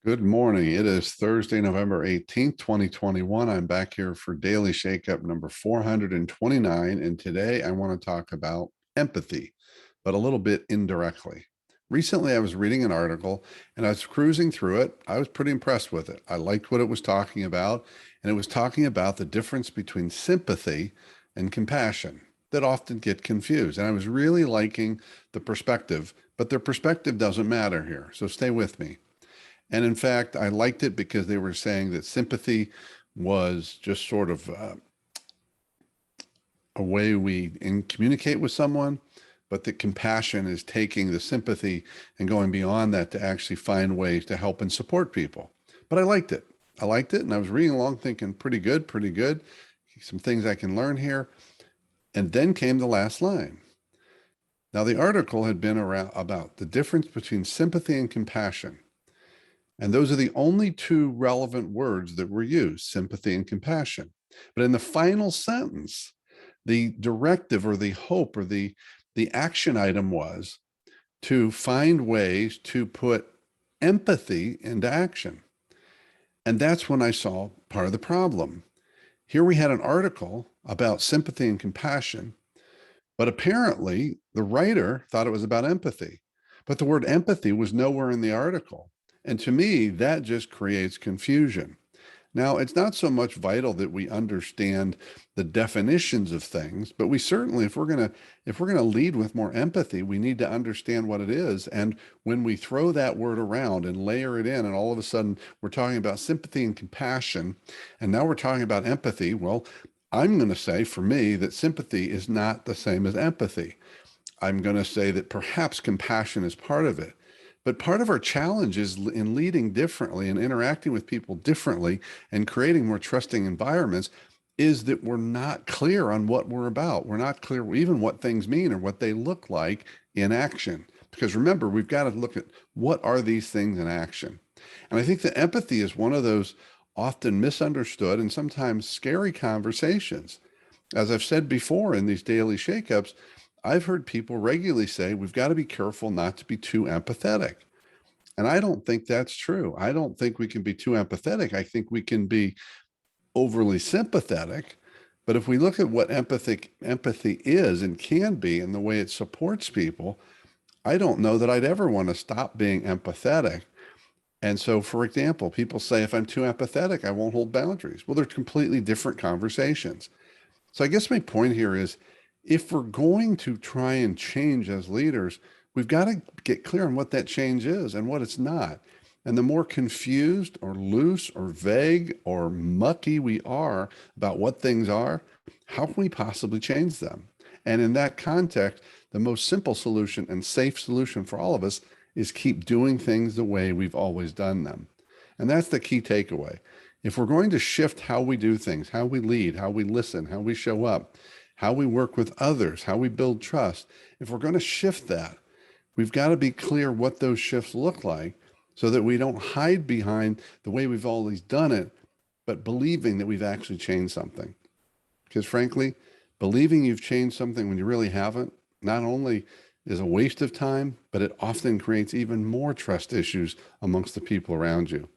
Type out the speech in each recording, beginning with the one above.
Good morning. It is Thursday, November 18th, 2021. I'm back here for Daily Shakeup number 429. And today I want to talk about empathy, but a little bit indirectly. Recently, I was reading an article and I was cruising through it. I was pretty impressed with it. I liked what it was talking about. And it was talking about the difference between sympathy and compassion that often get confused. And I was really liking the perspective, but their perspective doesn't matter here. So stay with me. And in fact, I liked it because they were saying that sympathy was just sort of a way communicate with someone, but that compassion is taking the sympathy and going beyond that to actually find ways to help and support people. But I liked it. I liked it. And I was reading along thinking, pretty good, pretty good. Some things I can learn here. And then came the last line. Now, the article had been around about the difference between sympathy and compassion. And those are the only two relevant words that were used, sympathy and compassion. But in the final sentence, the directive or the hope or the action item was to find ways to put empathy into action. And that's when I saw part of the problem. Here we had an article about sympathy and compassion, but apparently the writer thought it was about empathy. But the word empathy was nowhere in the article. And to me, that just creates confusion. Now, it's not so much vital that we understand the definitions of things, but we certainly, if we're going to lead with more empathy, we need to understand what it is. And when we throw that word around and layer it in, and all of a sudden we're talking about sympathy and compassion, and now we're talking about empathy, well, I'm going to say for me that sympathy is not the same as empathy. I'm going to say that perhaps compassion is part of it. But part of our challenge is in leading differently and interacting with people differently and creating more trusting environments is that we're not clear on what we're about. We're not clear even what things mean or what they look like in action. Because remember, we've got to look at what are these things in action. And I think that empathy is one of those often misunderstood and sometimes scary conversations. As I've said before in these daily shakeups, I've heard people regularly say, we've got to be careful not to be too empathetic. And I don't think that's true. I don't think we can be too empathetic. I think we can be overly sympathetic. But if we look at what empathy is and can be and the way it supports people, I don't know that I'd ever want to stop being empathetic. And so, for example, people say, if I'm too empathetic, I won't hold boundaries. Well, they're completely different conversations. So I guess my point here is if we're going to try and change as leaders, we've got to get clear on what that change is and what it's not. And the more confused or loose or vague or mucky we are about what things are, how can we possibly change them? And in that context, the most simple solution and safe solution for all of us is keep doing things the way we've always done them. And that's the key takeaway. If we're going to shift how we do things, how we lead, how we listen, how we show up, how we work with others, how we build trust, if we're going to shift that, we've got to be clear what those shifts look like so that we don't hide behind the way we've always done it, but believing that we've actually changed something. Because frankly, believing you've changed something when you really haven't, not only is a waste of time, but it often creates even more trust issues amongst the people around you.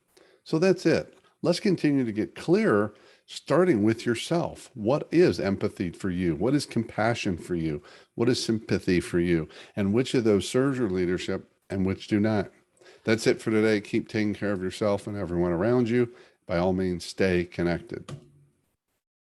So that's it. Let's continue to get clearer, starting with yourself. What is empathy for you? What is compassion for you? What is sympathy for you? And which of those serves your leadership and which do not? That's it for today. Keep taking care of yourself and everyone around you. By all means, stay connected.